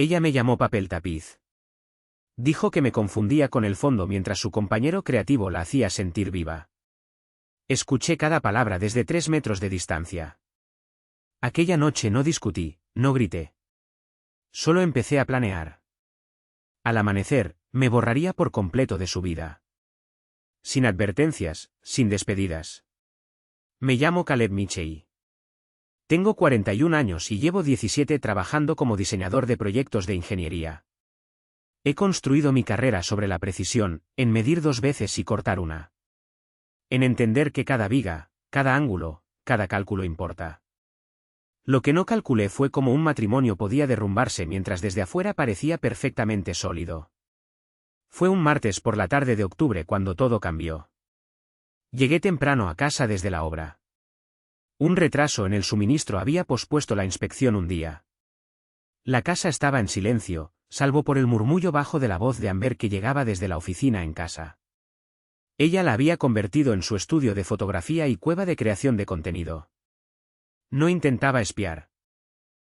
Ella me llamó papel tapiz. Dijo que me confundía con el fondo mientras su compañero creativo la hacía sentir viva. Escuché cada palabra desde 3 metros de distancia. Aquella noche no discutí, no grité. Solo empecé a planear. Al amanecer, me borraría por completo de su vida. Sin advertencias, sin despedidas. Me llamo Caleb Michei. Tengo 41 años y llevo 17 trabajando como diseñador de proyectos de ingeniería. He construido mi carrera sobre la precisión, en medir 2 veces y cortar una. En entender que cada viga, cada ángulo, cada cálculo importa. Lo que no calculé fue cómo un matrimonio podía derrumbarse mientras desde afuera parecía perfectamente sólido. Fue un martes por la tarde de octubre cuando todo cambió. Llegué temprano a casa desde la obra. Un retraso en el suministro había pospuesto la inspección un día. La casa estaba en silencio, salvo por el murmullo bajo de la voz de Amber que llegaba desde la oficina en casa. Ella la había convertido en su estudio de fotografía y cueva de creación de contenido. No intentaba espiar.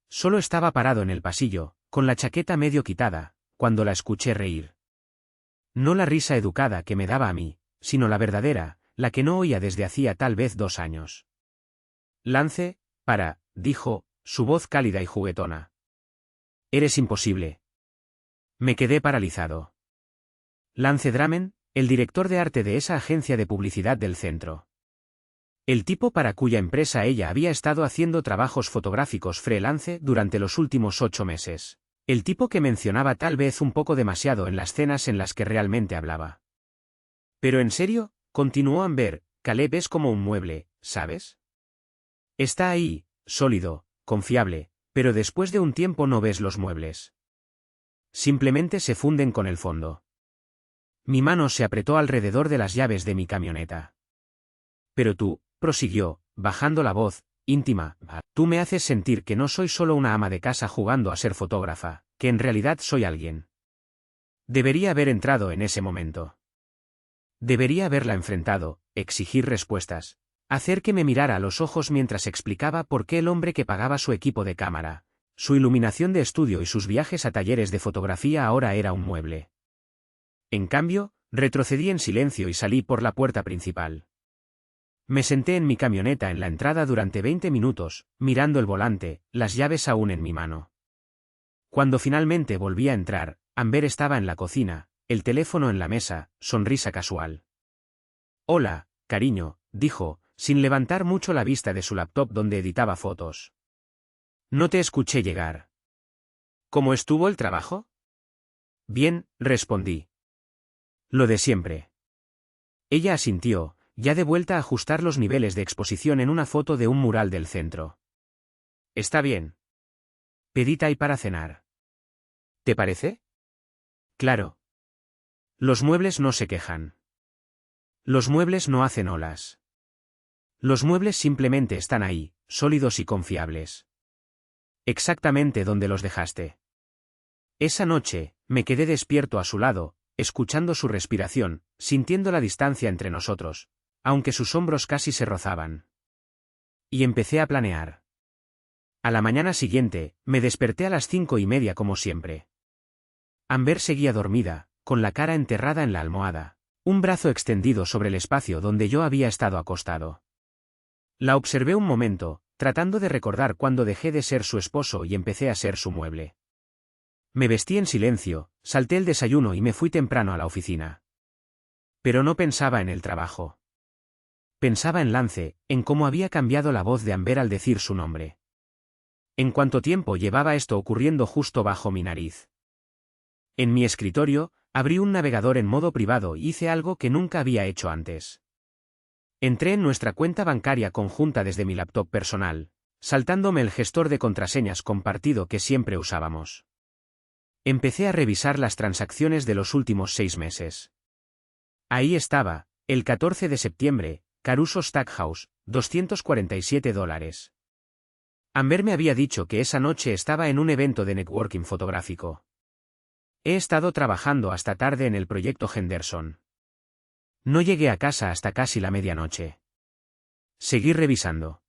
Solo estaba parado en el pasillo, con la chaqueta medio quitada, cuando la escuché reír. No la risa educada que me daba a mí, sino la verdadera, la que no oía desde hacía tal vez 2 años. Lance, dijo, su voz cálida y juguetona. Eres imposible. Me quedé paralizado. Lance Dramen, el director de arte de esa agencia de publicidad del centro. El tipo para cuya empresa ella había estado haciendo trabajos fotográficos freelance durante los últimos 8 meses. El tipo que mencionaba tal vez un poco demasiado en las cenas en las que realmente hablaba. Pero en serio, continuó Amber, Caleb es como un mueble, ¿sabes? Está ahí, sólido, confiable, pero después de un tiempo no ves los muebles. Simplemente se funden con el fondo. Mi mano se apretó alrededor de las llaves de mi camioneta. Pero tú, prosiguió, bajando la voz, íntima, tú me haces sentir que no soy solo una ama de casa jugando a ser fotógrafa, que en realidad soy alguien. Debería haber entrado en ese momento. Debería haberla enfrentado, exigir respuestas, hacer que me mirara a los ojos mientras explicaba por qué el hombre que pagaba su equipo de cámara, su iluminación de estudio y sus viajes a talleres de fotografía ahora era un mueble. En cambio, retrocedí en silencio y salí por la puerta principal. Me senté en mi camioneta en la entrada durante 20 minutos, mirando el volante, las llaves aún en mi mano. Cuando finalmente volví a entrar, Amber estaba en la cocina, el teléfono en la mesa, sonrisa casual. Hola, cariño, dijo, sin levantar mucho la vista de su laptop donde editaba fotos. No te escuché llegar. ¿Cómo estuvo el trabajo? Bien, respondí. Lo de siempre. Ella asintió, ya de vuelta a ajustar los niveles de exposición en una foto de un mural del centro. Está bien. Pedí Thai para cenar. ¿Te parece? Claro. Los muebles no se quejan. Los muebles no hacen olas. Los muebles simplemente están ahí, sólidos y confiables. Exactamente donde los dejaste. Esa noche, me quedé despierto a su lado, escuchando su respiración, sintiendo la distancia entre nosotros, aunque sus hombros casi se rozaban. Y empecé a planear. A la mañana siguiente, me desperté a las 5:30 como siempre. Amber seguía dormida, con la cara enterrada en la almohada, un brazo extendido sobre el espacio donde yo había estado acostado. La observé un momento, tratando de recordar cuándo dejé de ser su esposo y empecé a ser su mueble. Me vestí en silencio, salté el desayuno y me fui temprano a la oficina. Pero no pensaba en el trabajo. Pensaba en Lance, en cómo había cambiado la voz de Amber al decir su nombre. ¿En cuánto tiempo llevaba esto ocurriendo justo bajo mi nariz? En mi escritorio, abrí un navegador en modo privado y hice algo que nunca había hecho antes. Entré en nuestra cuenta bancaria conjunta desde mi laptop personal, saltándome el gestor de contraseñas compartido que siempre usábamos. Empecé a revisar las transacciones de los últimos 6 meses. Ahí estaba, el 14 de septiembre, Caruso Stackhouse, $247. Amber me había dicho que esa noche estaba en un evento de networking fotográfico. He estado trabajando hasta tarde en el proyecto Henderson. No llegué a casa hasta casi la medianoche. Seguí revisando.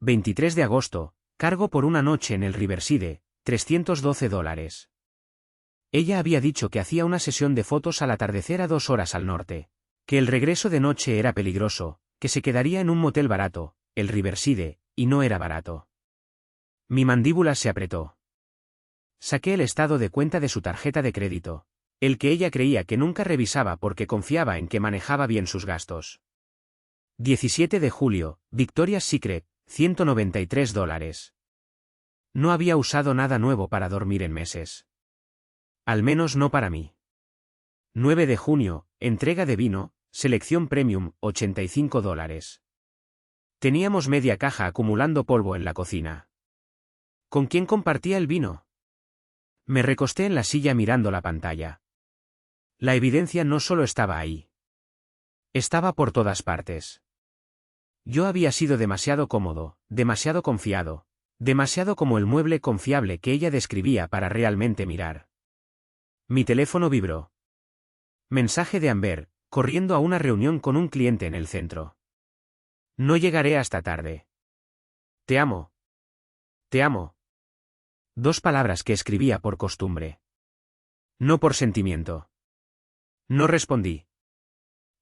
23 de agosto, cargo por una noche en el Riverside, $312. Ella había dicho que hacía una sesión de fotos al atardecer a 2 horas al norte, que el regreso de noche era peligroso, que se quedaría en un motel barato, el Riverside, y no era barato. Mi mandíbula se apretó. Saqué el estado de cuenta de su tarjeta de crédito, el que ella creía que nunca revisaba porque confiaba en que manejaba bien sus gastos. 17 de julio, Victoria's Secret, $193. No había usado nada nuevo para dormir en meses. Al menos no para mí. 9 de junio, entrega de vino, selección premium, $85. Teníamos media caja acumulando polvo en la cocina. ¿Con quién compartía el vino? Me recosté en la silla mirando la pantalla. La evidencia no solo estaba ahí. Estaba por todas partes. Yo había sido demasiado cómodo, demasiado confiado, demasiado como el mueble confiable que ella describía para realmente mirar. Mi teléfono vibró. Mensaje de Amber, corriendo a una reunión con un cliente en el centro. No llegaré hasta tarde. Te amo. Te amo. 2 palabras que escribía por costumbre. No por sentimiento. No respondí.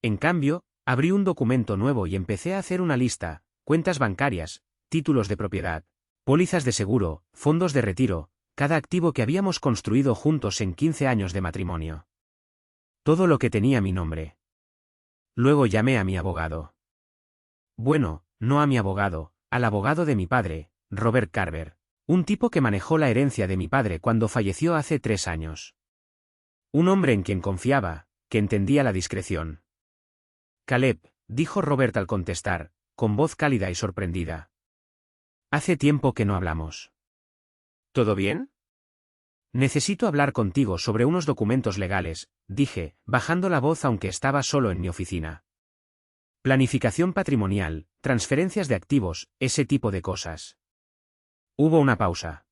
En cambio, abrí un documento nuevo y empecé a hacer una lista: cuentas bancarias, títulos de propiedad, pólizas de seguro, fondos de retiro, cada activo que habíamos construido juntos en 15 años de matrimonio. Todo lo que tenía mi nombre. Luego llamé a mi abogado. Bueno, no a mi abogado, al abogado de mi padre, Robert Carver, un tipo que manejó la herencia de mi padre cuando falleció hace 3 años. Un hombre en quien confiaba, que entendía la discreción. Caleb, dijo Robert al contestar, con voz cálida y sorprendida. Hace tiempo que no hablamos. ¿Todo bien? Necesito hablar contigo sobre unos documentos legales, dije, bajando la voz aunque estaba solo en mi oficina. Planificación patrimonial, transferencias de activos, ese tipo de cosas. Hubo una pausa.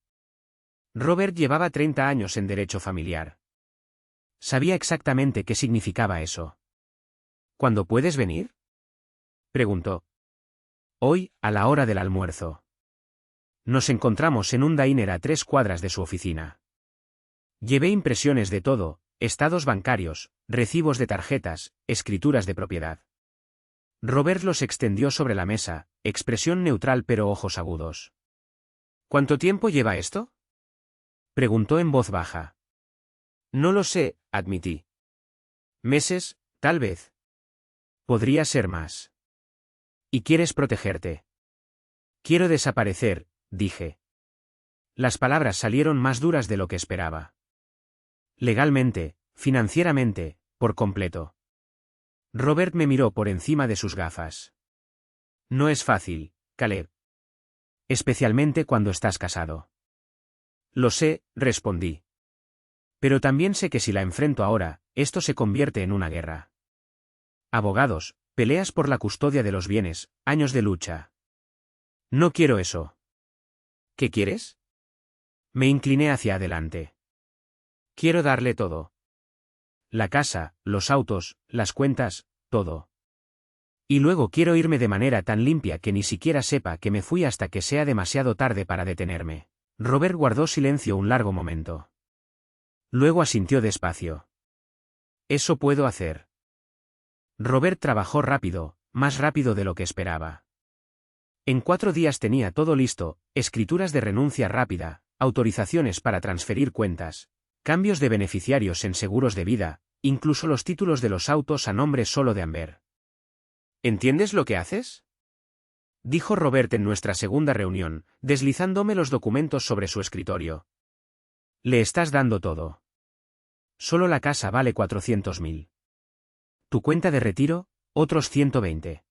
Robert llevaba 30 años en derecho familiar. Sabía exactamente qué significaba eso. ¿Cuándo puedes venir? Preguntó. Hoy, a la hora del almuerzo. Nos encontramos en un diner a 3 cuadras de su oficina. Llevé impresiones de todo, estados bancarios, recibos de tarjetas, escrituras de propiedad. Robert los extendió sobre la mesa, expresión neutral pero ojos agudos. ¿Cuánto tiempo lleva esto? Preguntó en voz baja. No lo sé, admití. Meses, tal vez. Podría ser más. ¿Y quieres protegerte? Quiero desaparecer, dije. Las palabras salieron más duras de lo que esperaba. Legalmente, financieramente, por completo. Robert me miró por encima de sus gafas. No es fácil, Caleb. Especialmente cuando estás casado. Lo sé, respondí. Pero también sé que si la enfrento ahora, esto se convierte en una guerra. Abogados, peleas por la custodia de los bienes, años de lucha. No quiero eso. ¿Qué quieres? Me incliné hacia adelante. Quiero darle todo. La casa, los autos, las cuentas, todo. Y luego quiero irme de manera tan limpia que ni siquiera sepa que me fui hasta que sea demasiado tarde para detenerme. Robert guardó silencio un largo momento. Luego asintió despacio. Eso puedo hacer. Robert trabajó rápido, más rápido de lo que esperaba. En 4 días tenía todo listo: escrituras de renuncia rápida, autorizaciones para transferir cuentas, cambios de beneficiarios en seguros de vida, incluso los títulos de los autos a nombre solo de Amber. ¿Entiendes lo que haces? Dijo Robert en nuestra segunda reunión, deslizándome los documentos sobre su escritorio. Le estás dando todo. Solo la casa vale 400.000. Tu cuenta de retiro, otros 120.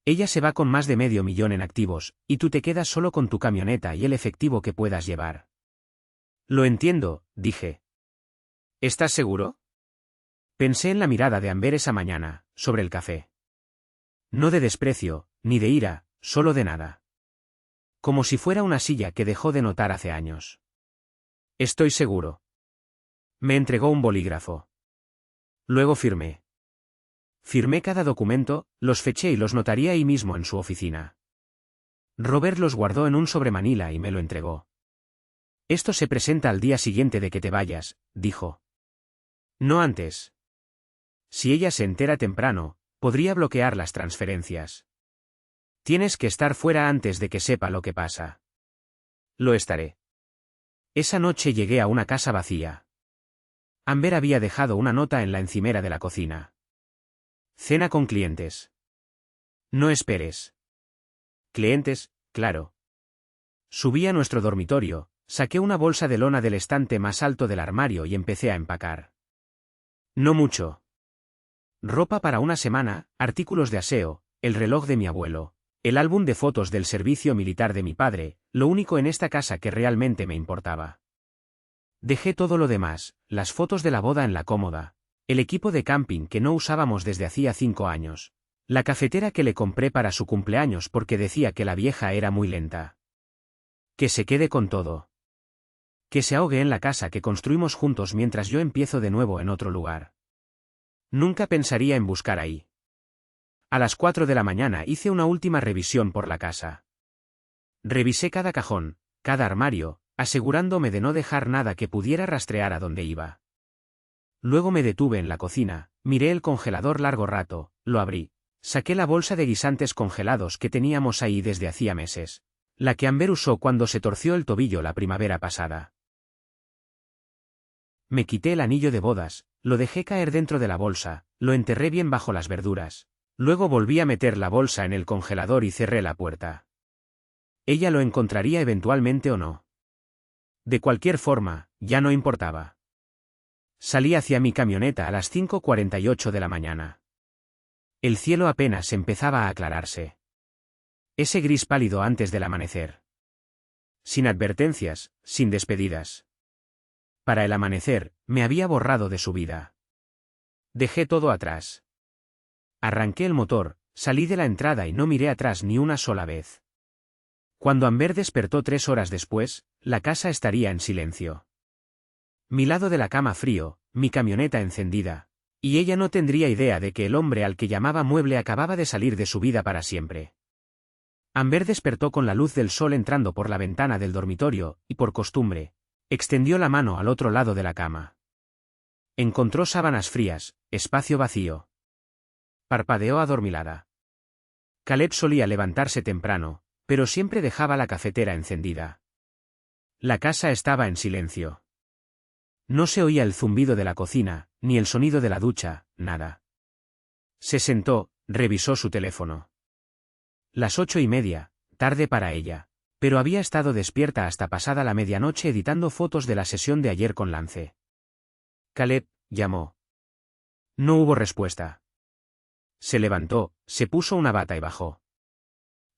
Ella se va con más de $500.000 en activos, y tú te quedas solo con tu camioneta y el efectivo que puedas llevar. Lo entiendo, dije. ¿Estás seguro? Pensé en la mirada de Amber esa mañana, sobre el café. No de desprecio, ni de ira, solo de nada. Como si fuera una silla que dejó de notar hace años. Estoy seguro. Me entregó un bolígrafo. Luego firmé. Firmé cada documento, los feché y los notaría ahí mismo en su oficina. Robert los guardó en un sobremanila y me lo entregó. Esto se presenta al día siguiente de que te vayas, dijo. No antes. Si ella se entera temprano, podría bloquear las transferencias. Tienes que estar fuera antes de que sepa lo que pasa. Lo estaré. Esa noche llegué a una casa vacía. Amber había dejado una nota en la encimera de la cocina. Cena con clientes. No esperes. Clientes, claro. Subí a nuestro dormitorio, saqué una bolsa de lona del estante más alto del armario y empecé a empacar. No mucho. Ropa para una semana, artículos de aseo, el reloj de mi abuelo, el álbum de fotos del servicio militar de mi padre, lo único en esta casa que realmente me importaba. Dejé todo lo demás, las fotos de la boda en la cómoda, el equipo de camping que no usábamos desde hacía 5 años, la cafetera que le compré para su cumpleaños porque decía que la vieja era muy lenta. Que se quede con todo. Que se ahogue en la casa que construimos juntos mientras yo empiezo de nuevo en otro lugar. Nunca pensaría en buscar ahí. A las 4 de la mañana hice una última revisión por la casa. Revisé cada cajón, cada armario, asegurándome de no dejar nada que pudiera rastrear a dónde iba. Luego me detuve en la cocina, miré el congelador largo rato, lo abrí, saqué la bolsa de guisantes congelados que teníamos ahí desde hacía meses, la que Amber usó cuando se torció el tobillo la primavera pasada. Me quité el anillo de bodas, lo dejé caer dentro de la bolsa, lo enterré bien bajo las verduras. Luego volví a meter la bolsa en el congelador y cerré la puerta. Ella lo encontraría eventualmente o no. De cualquier forma, ya no importaba. Salí hacia mi camioneta a las 5:48 de la mañana. El cielo apenas empezaba a aclararse. Ese gris pálido antes del amanecer. Sin advertencias, sin despedidas. Para el amanecer, me había borrado de su vida. Dejé todo atrás. Arranqué el motor, salí de la entrada y no miré atrás ni una sola vez. Cuando Amber despertó 3 horas después, la casa estaría en silencio. Mi lado de la cama frío, mi camioneta encendida, y ella no tendría idea de que el hombre al que llamaba mueble acababa de salir de su vida para siempre. Amber despertó con la luz del sol entrando por la ventana del dormitorio, y por costumbre, extendió la mano al otro lado de la cama. Encontró sábanas frías, espacio vacío. Parpadeó adormilada. Caleb solía levantarse temprano, pero siempre dejaba la cafetera encendida. La casa estaba en silencio. No se oía el zumbido de la cocina, ni el sonido de la ducha, nada. Se sentó, revisó su teléfono. Las 8:30, tarde para ella, pero había estado despierta hasta pasada la medianoche editando fotos de la sesión de ayer con Lance. Caleb, llamó. No hubo respuesta. Se levantó, se puso una bata y bajó.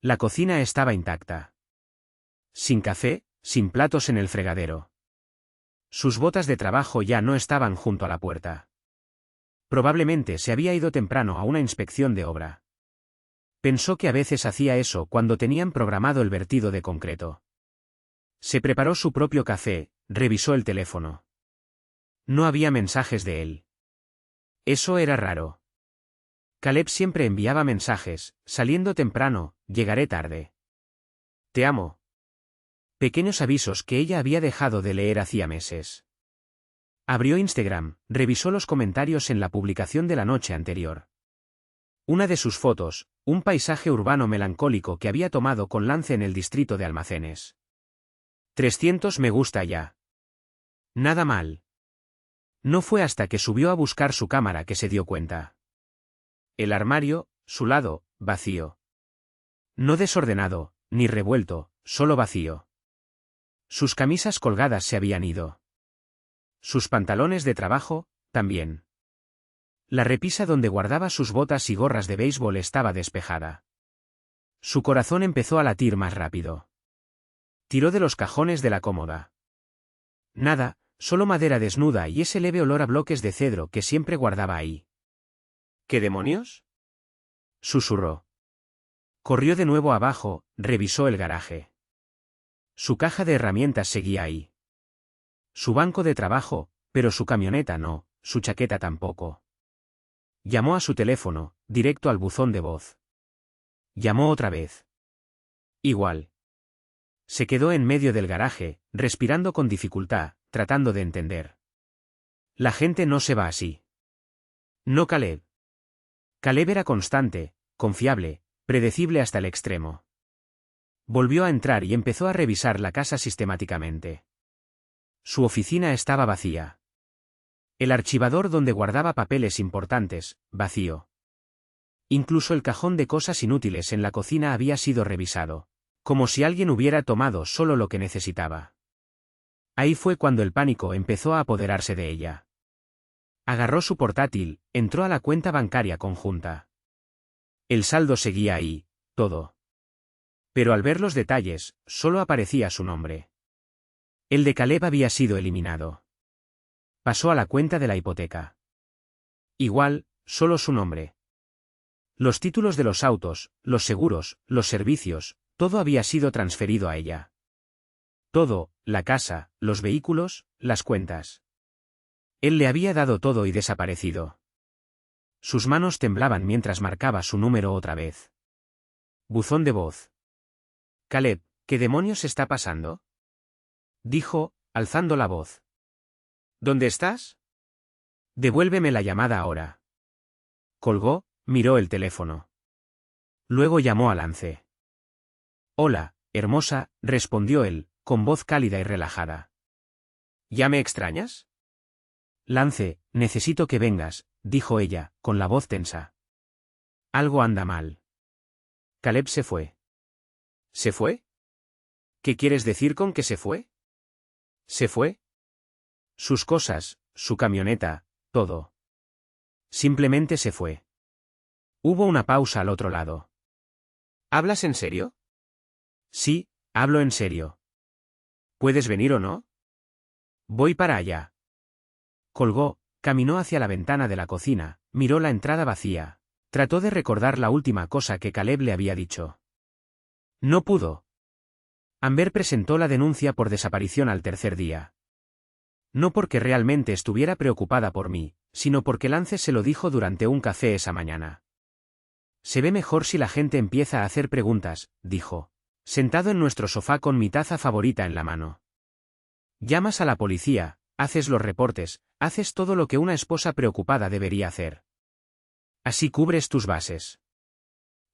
La cocina estaba intacta. Sin café, sin platos en el fregadero. Sus botas de trabajo ya no estaban junto a la puerta. Probablemente se había ido temprano a una inspección de obra. Pensó que a veces hacía eso cuando tenían programado el vertido de concreto. Se preparó su propio café, revisó el teléfono. No había mensajes de él. Eso era raro. Caleb siempre enviaba mensajes, saliendo temprano, llegaré tarde. Te amo. Pequeños avisos que ella había dejado de leer hacía meses. Abrió Instagram, revisó los comentarios en la publicación de la noche anterior. Una de sus fotos, un paisaje urbano melancólico que había tomado con Lance en el distrito de almacenes. 300 me gusta ya. Nada mal. No fue hasta que subió a buscar su cámara que se dio cuenta. El armario, su lado, vacío. No desordenado, ni revuelto, solo vacío. Sus camisas colgadas se habían ido. Sus pantalones de trabajo, también. La repisa donde guardaba sus botas y gorras de béisbol estaba despejada. Su corazón empezó a latir más rápido. Tiró de los cajones de la cómoda. Nada, solo madera desnuda y ese leve olor a bloques de cedro que siempre guardaba ahí. ¿Qué demonios?, susurró. Corrió de nuevo abajo, revisó el garaje. Su caja de herramientas seguía ahí. Su banco de trabajo, pero su camioneta no, su chaqueta tampoco. Llamó a su teléfono, directo al buzón de voz. Llamó otra vez. Igual. Se quedó en medio del garaje, respirando con dificultad, tratando de entender. La gente no se va así. No Caleb. Caleb era constante, confiable, predecible hasta el extremo. Volvió a entrar y empezó a revisar la casa sistemáticamente. Su oficina estaba vacía. El archivador donde guardaba papeles importantes, vacío. Incluso el cajón de cosas inútiles en la cocina había sido revisado, como si alguien hubiera tomado solo lo que necesitaba. Ahí fue cuando el pánico empezó a apoderarse de ella. Agarró su portátil, entró a la cuenta bancaria conjunta. El saldo seguía ahí, todo. Pero al ver los detalles, solo aparecía su nombre. El de Caleb había sido eliminado. Pasó a la cuenta de la hipoteca. Igual, solo su nombre. Los títulos de los autos, los seguros, los servicios, todo había sido transferido a ella. Todo, la casa, los vehículos, las cuentas. Él le había dado todo y desaparecido. Sus manos temblaban mientras marcaba su número otra vez. Buzón de voz. Caleb, ¿qué demonios está pasando? Dijo, alzando la voz. ¿Dónde estás? Devuélveme la llamada ahora. Colgó, miró el teléfono. Luego llamó a Lance. Hola, hermosa, respondió él, con voz cálida y relajada. ¿Ya me extrañas? Lance, necesito que vengas, dijo ella, con la voz tensa. Algo anda mal. Caleb se fue. ¿Se fue? ¿Qué quieres decir con que se fue? ¿Se fue? Sus cosas, su camioneta, todo. Simplemente se fue. Hubo una pausa al otro lado. ¿Hablas en serio? Sí, hablo en serio. ¿Puedes venir o no? Voy para allá. Colgó, caminó hacia la ventana de la cocina, miró la entrada vacía. Trató de recordar la última cosa que Caleb le había dicho. No pudo. Amber presentó la denuncia por desaparición al tercer día. No porque realmente estuviera preocupada por mí, sino porque Lance se lo dijo durante un café esa mañana. Se ve mejor si la gente empieza a hacer preguntas, dijo, sentado en nuestro sofá con mi taza favorita en la mano. Llamas a la policía, haces los reportes, haces todo lo que una esposa preocupada debería hacer. Así cubres tus bases.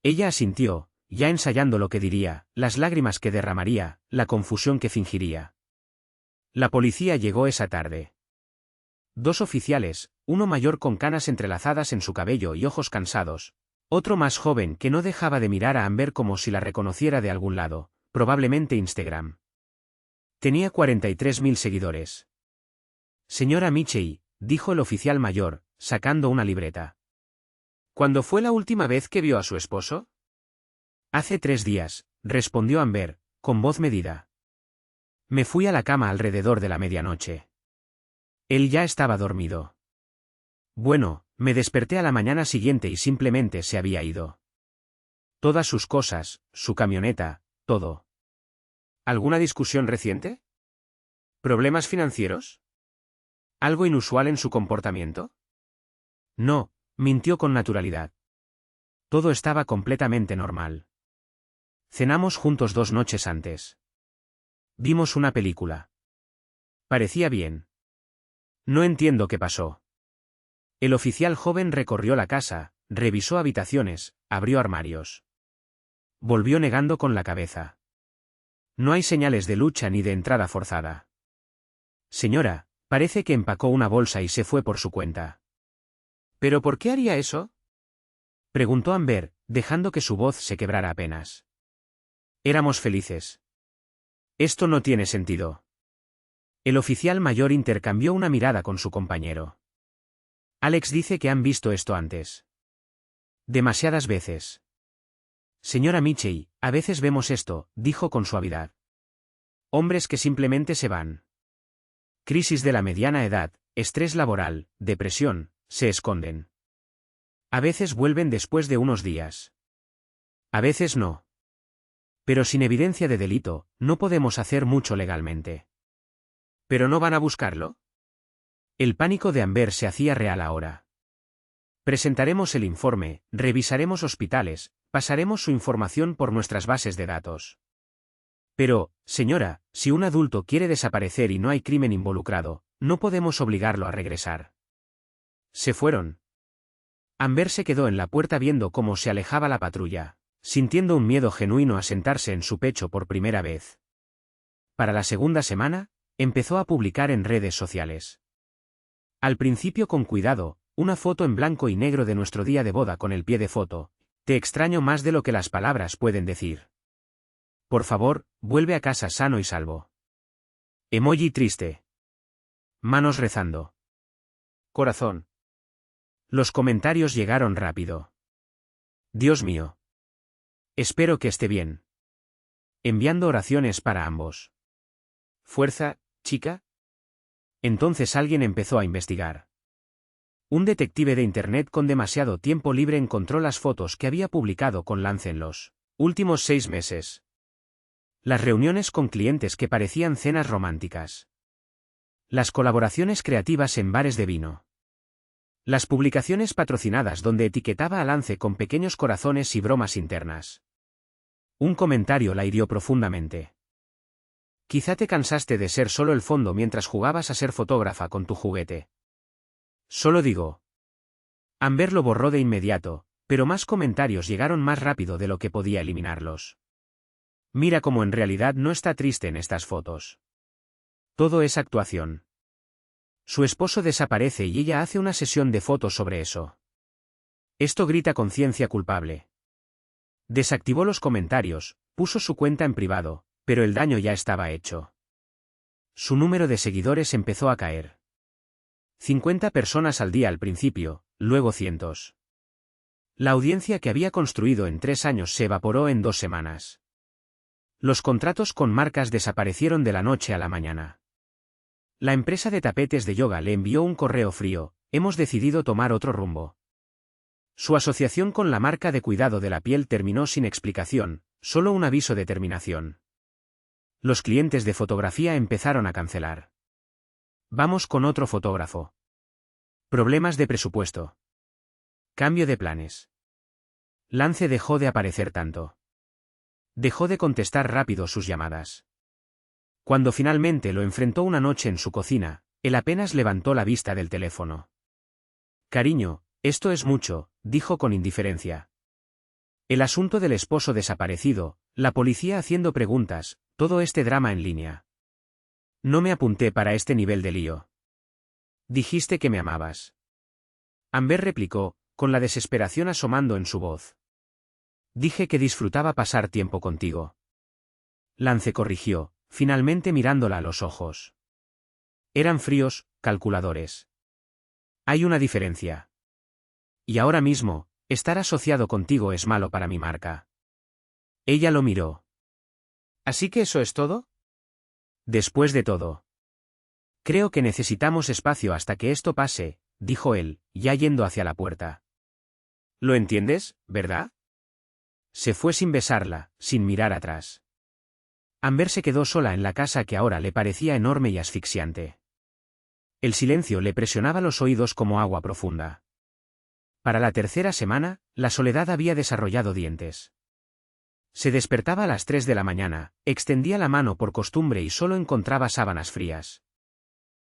Ella asintió, ya ensayando lo que diría, las lágrimas que derramaría, la confusión que fingiría. La policía llegó esa tarde. 2 oficiales, uno mayor con canas entrelazadas en su cabello y ojos cansados, otro más joven que no dejaba de mirar a Amber como si la reconociera de algún lado, probablemente Instagram. Tenía 43.000 seguidores. Señora Michei, dijo el oficial mayor, sacando una libreta. ¿Cuándo fue la última vez que vio a su esposo? Hace 3 días, respondió Amber, con voz medida. Me fui a la cama alrededor de la medianoche. Él ya estaba dormido. Bueno, me desperté a la mañana siguiente y simplemente se había ido. Todas sus cosas, su camioneta, todo. ¿Alguna discusión reciente? ¿Problemas financieros? ¿Algo inusual en su comportamiento? No, mintió con naturalidad. Todo estaba completamente normal. Cenamos juntos 2 noches antes. Vimos una película. Parecía bien. No entiendo qué pasó. El oficial joven recorrió la casa, revisó habitaciones, abrió armarios. Volvió negando con la cabeza. No hay señales de lucha ni de entrada forzada. Señora, parece que empacó una bolsa y se fue por su cuenta. ¿Pero por qué haría eso? Preguntó Amber, dejando que su voz se quebrara apenas. Éramos felices. Esto no tiene sentido. El oficial mayor intercambió una mirada con su compañero. Alex dice que han visto esto antes. Demasiadas veces. Señora Michei, a veces vemos esto, dijo con suavidad. Hombres que simplemente se van. Crisis de la mediana edad, estrés laboral, depresión, se esconden. A veces vuelven después de unos días. A veces no. Pero sin evidencia de delito, no podemos hacer mucho legalmente. ¿Pero no van a buscarlo? El pánico de Amber se hacía real ahora. Presentaremos el informe, revisaremos hospitales, pasaremos su información por nuestras bases de datos. Pero, señora, si un adulto quiere desaparecer y no hay crimen involucrado, no podemos obligarlo a regresar. Se fueron. Amber se quedó en la puerta viendo cómo se alejaba la patrulla, sintiendo un miedo genuino a sentarse en su pecho por primera vez. Para la segunda semana, empezó a publicar en redes sociales. Al principio con cuidado, una foto en blanco y negro de nuestro día de boda con el pie de foto. Te extraño más de lo que las palabras pueden decir. Por favor, vuelve a casa sano y salvo. Emoji triste. Manos rezando. Corazón. Los comentarios llegaron rápido. Dios mío. Espero que esté bien. Enviando oraciones para ambos. Fuerza, chica. Entonces alguien empezó a investigar. Un detective de Internet con demasiado tiempo libre encontró las fotos que había publicado con Lance en los últimos 6 meses. Las reuniones con clientes que parecían cenas románticas. Las colaboraciones creativas en bares de vino. Las publicaciones patrocinadas donde etiquetaba a Lance con pequeños corazones y bromas internas. Un comentario la hirió profundamente. Quizá te cansaste de ser solo el fondo mientras jugabas a ser fotógrafa con tu juguete. Solo digo. Amber lo borró de inmediato, pero más comentarios llegaron más rápido de lo que podía eliminarlos. Mira cómo en realidad no está triste en estas fotos. Todo es actuación. Su esposo desaparece y ella hace una sesión de fotos sobre eso. Esto grita conciencia culpable. Desactivó los comentarios, puso su cuenta en privado, pero el daño ya estaba hecho. Su número de seguidores empezó a caer. 50 personas al día al principio, luego cientos. La audiencia que había construido en 3 años se evaporó en 2 semanas. Los contratos con marcas desaparecieron de la noche a la mañana. La empresa de tapetes de yoga le envió un correo frío: hemos decidido tomar otro rumbo. Su asociación con la marca de cuidado de la piel terminó sin explicación, solo un aviso de terminación. Los clientes de fotografía empezaron a cancelar. Vamos con otro fotógrafo. Problemas de presupuesto. Cambio de planes. Lance dejó de aparecer tanto. Dejó de contestar rápido sus llamadas. Cuando finalmente lo enfrentó una noche en su cocina, él apenas levantó la vista del teléfono. Cariño, esto es mucho, dijo con indiferencia. El asunto del esposo desaparecido, la policía haciendo preguntas, todo este drama en línea. No me apunté para este nivel de lío. Dijiste que me amabas. Amber replicó, con la desesperación asomando en su voz. Dije que disfrutaba pasar tiempo contigo. Lance corrigió, finalmente mirándola a los ojos. Eran fríos, calculadores. Hay una diferencia. Y ahora mismo, estar asociado contigo es malo para mi marca. Ella lo miró. ¿Así que eso es todo? Después de todo. Creo que necesitamos espacio hasta que esto pase, dijo él, ya yendo hacia la puerta. ¿Lo entiendes, verdad? Se fue sin besarla, sin mirar atrás. Amber se quedó sola en la casa que ahora le parecía enorme y asfixiante. El silencio le presionaba los oídos como agua profunda. Para la tercera semana, la soledad había desarrollado dientes. Se despertaba a las 3 de la mañana, extendía la mano por costumbre y solo encontraba sábanas frías.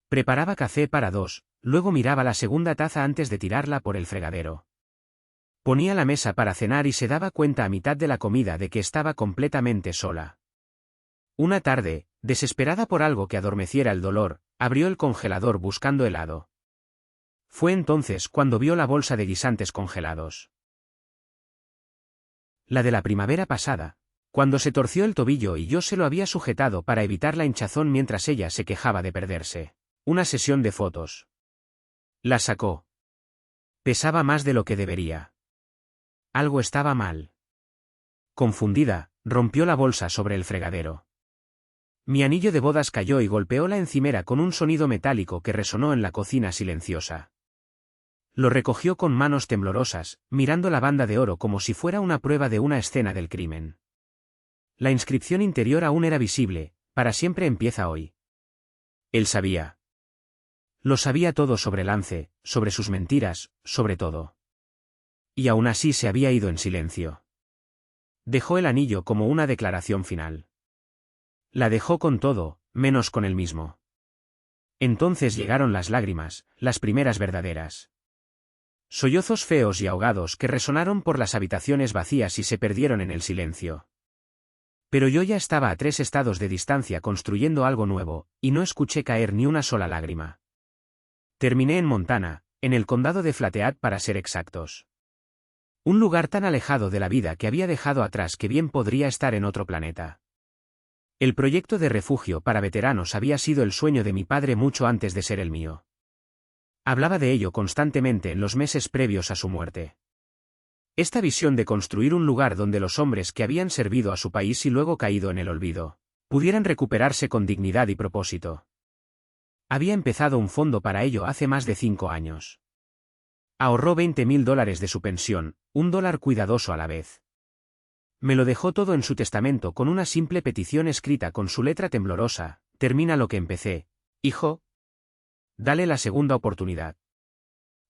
Preparaba café para 2, luego miraba la segunda taza antes de tirarla por el fregadero. Ponía la mesa para cenar y se daba cuenta a mitad de la comida de que estaba completamente sola. Una tarde, desesperada por algo que adormeciera el dolor, abrió el congelador buscando helado. Fue entonces cuando vio la bolsa de guisantes congelados. La de la primavera pasada, cuando se torció el tobillo y yo se lo había sujetado para evitar la hinchazón mientras ella se quejaba de perderse. Una sesión de fotos. La sacó. Pesaba más de lo que debería. Algo estaba mal. Confundida, rompió la bolsa sobre el fregadero. Mi anillo de bodas cayó y golpeó la encimera con un sonido metálico que resonó en la cocina silenciosa. Lo recogió con manos temblorosas, mirando la banda de oro como si fuera una prueba de una escena del crimen. La inscripción interior aún era visible: para siempre empieza hoy. Él sabía. Lo sabía todo sobre Lance, sobre sus mentiras, sobre todo. Y aún así se había ido en silencio. Dejó el anillo como una declaración final. La dejó con todo, menos con él mismo. Entonces llegaron las lágrimas, las primeras verdaderas. Sollozos feos y ahogados que resonaron por las habitaciones vacías y se perdieron en el silencio. Pero yo ya estaba a 3 estados de distancia construyendo algo nuevo, y no escuché caer ni una sola lágrima. Terminé en Montana, en el condado de Flathead para ser exactos. Un lugar tan alejado de la vida que había dejado atrás que bien podría estar en otro planeta. El proyecto de refugio para veteranos había sido el sueño de mi padre mucho antes de ser el mío. Hablaba de ello constantemente en los meses previos a su muerte. Esta visión de construir un lugar donde los hombres que habían servido a su país y luego caído en el olvido, pudieran recuperarse con dignidad y propósito. Había empezado un fondo para ello hace más de 5 años. Ahorró $20,000 de su pensión, $1 cuidadoso a la vez. Me lo dejó todo en su testamento con una simple petición escrita con su letra temblorosa: termina lo que empecé, hijo. Dale la segunda oportunidad.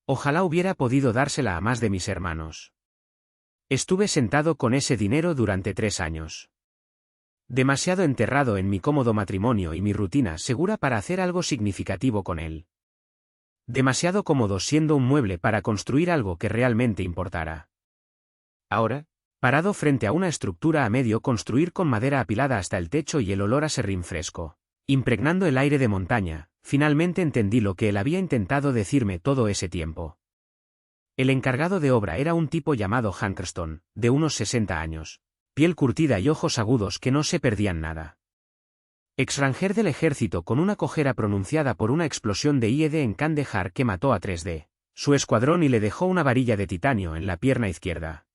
Ojalá hubiera podido dársela a más de mis hermanos. Estuve sentado con ese dinero durante 3 años. Demasiado enterrado en mi cómodo matrimonio y mi rutina segura para hacer algo significativo con él. Demasiado cómodo siendo un mueble para construir algo que realmente importara. Ahora, parado frente a una estructura a medio construir con madera apilada hasta el techo y el olor a serrín fresco, impregnando el aire de montaña, finalmente entendí lo que él había intentado decirme todo ese tiempo. El encargado de obra era un tipo llamado Hankerston, de unos 60 años, piel curtida y ojos agudos que no se perdían nada. Exranger del ejército con una cojera pronunciada por una explosión de IED en Kandahar que mató a 3 de su escuadrón y le dejó una varilla de titanio en la pierna izquierda.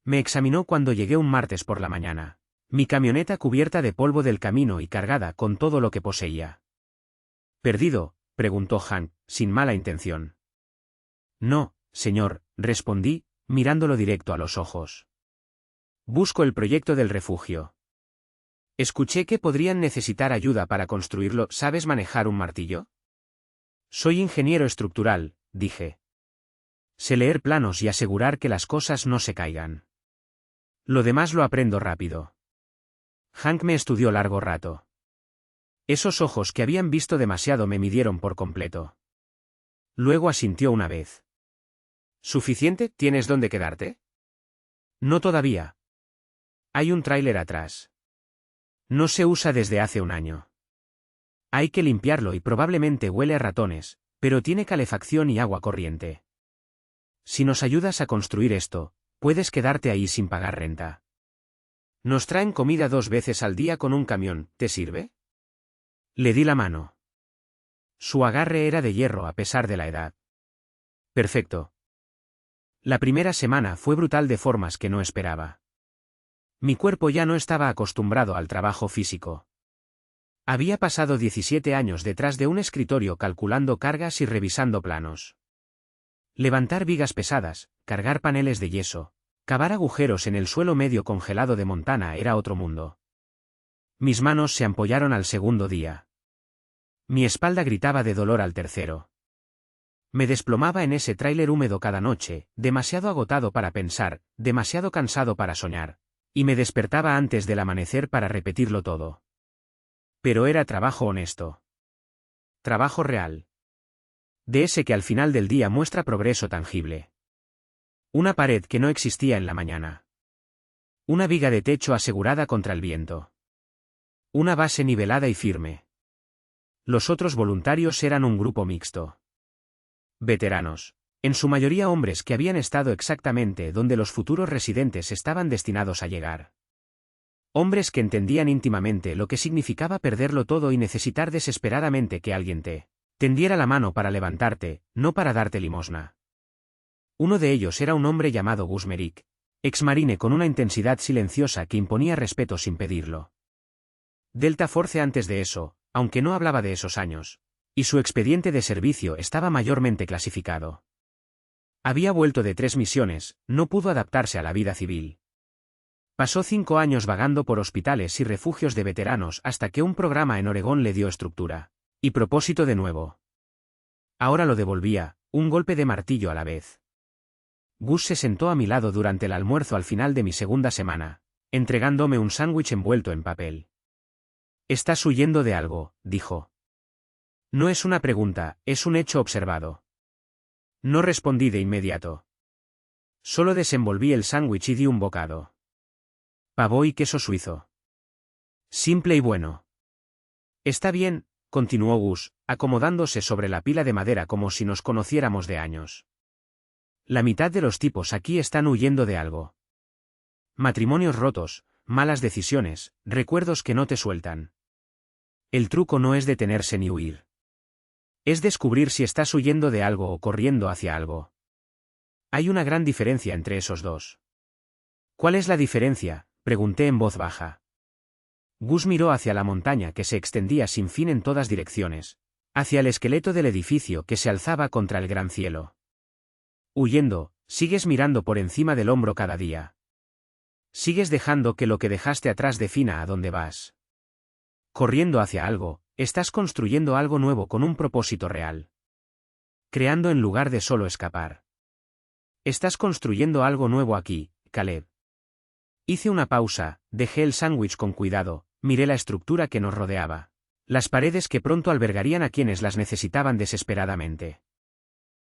Me examinó cuando llegué un martes por la mañana, mi camioneta cubierta de polvo del camino y cargada con todo lo que poseía. ¿Perdido?, preguntó Hank, sin mala intención. No, señor, respondí, mirándolo directo a los ojos. Busco el proyecto del refugio. Escuché que podrían necesitar ayuda para construirlo. ¿Sabes manejar un martillo? Soy ingeniero estructural, dije. Sé leer planos y asegurar que las cosas no se caigan. Lo demás lo aprendo rápido. Hank me estudió largo rato. Esos ojos que habían visto demasiado me midieron por completo. Luego asintió una vez. ¿Suficiente? ¿Tienes dónde quedarte? No todavía. Hay un tráiler atrás. No se usa desde hace un año. Hay que limpiarlo y probablemente huele a ratones, pero tiene calefacción y agua corriente. Si nos ayudas a construir esto, puedes quedarte ahí sin pagar renta. Nos traen comida 2 veces al día con un camión, ¿te sirve? Le di la mano. Su agarre era de hierro a pesar de la edad. Perfecto. La primera semana fue brutal de formas que no esperaba. Mi cuerpo ya no estaba acostumbrado al trabajo físico. Había pasado 17 años detrás de un escritorio calculando cargas y revisando planos. Levantar vigas pesadas, cargar paneles de yeso, cavar agujeros en el suelo medio congelado de Montana era otro mundo. Mis manos se ampollaron al segundo día. Mi espalda gritaba de dolor al tercero. Me desplomaba en ese tráiler húmedo cada noche, demasiado agotado para pensar, demasiado cansado para soñar. Y me despertaba antes del amanecer para repetirlo todo. Pero era trabajo honesto. Trabajo real. De ese que al final del día muestra progreso tangible. Una pared que no existía en la mañana. Una viga de techo asegurada contra el viento. Una base nivelada y firme. Los otros voluntarios eran un grupo mixto. Veteranos. En su mayoría hombres que habían estado exactamente donde los futuros residentes estaban destinados a llegar. Hombres que entendían íntimamente lo que significaba perderlo todo y necesitar desesperadamente que alguien te tendiera la mano para levantarte, no para darte limosna. Uno de ellos era un hombre llamado Gus Merrick, exmarine con una intensidad silenciosa que imponía respeto sin pedirlo. Delta Force antes de eso, aunque no hablaba de esos años, y su expediente de servicio estaba mayormente clasificado. Había vuelto de 3 misiones, no pudo adaptarse a la vida civil. Pasó 5 años vagando por hospitales y refugios de veteranos hasta que un programa en Oregón le dio estructura y propósito de nuevo. Ahora lo devolvía, un golpe de martillo a la vez. Gus se sentó a mi lado durante el almuerzo al final de mi segunda semana, entregándome un sándwich envuelto en papel. Estás huyendo de algo, dijo. No es una pregunta, es un hecho observado. No respondí de inmediato. Solo desenvolví el sándwich y di un bocado. Pavó y queso suizo. Simple y bueno. Está bien, continuó Gus, acomodándose sobre la pila de madera como si nos conociéramos de años. La mitad de los tipos aquí están huyendo de algo. Matrimonios rotos, malas decisiones, recuerdos que no te sueltan. El truco no es detenerse ni huir. Es descubrir si estás huyendo de algo o corriendo hacia algo. Hay una gran diferencia entre esos dos. ¿Cuál es la diferencia?, pregunté en voz baja. Gus miró hacia la montaña que se extendía sin fin en todas direcciones, hacia el esqueleto del edificio que se alzaba contra el gran cielo. Huyendo, sigues mirando por encima del hombro cada día. Sigues dejando que lo que dejaste atrás defina a dónde vas. Corriendo hacia algo, estás construyendo algo nuevo con un propósito real. Creando en lugar de solo escapar. Estás construyendo algo nuevo aquí, Caleb. Hice una pausa, dejé el sándwich con cuidado, miré la estructura que nos rodeaba. Las paredes que pronto albergarían a quienes las necesitaban desesperadamente.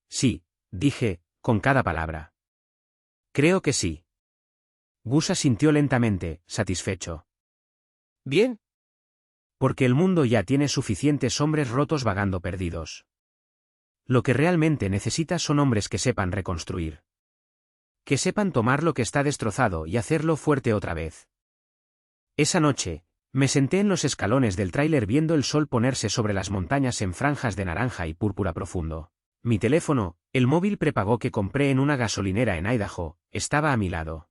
Sí, dije, con cada palabra. Creo que sí. Gus asintió lentamente, satisfecho. Bien. Porque el mundo ya tiene suficientes hombres rotos vagando perdidos. Lo que realmente necesita son hombres que sepan reconstruir. Que sepan tomar lo que está destrozado y hacerlo fuerte otra vez. Esa noche, me senté en los escalones del tráiler viendo el sol ponerse sobre las montañas en franjas de naranja y púrpura profundo. Mi teléfono, el móvil prepago que compré en una gasolinera en Idaho, estaba a mi lado.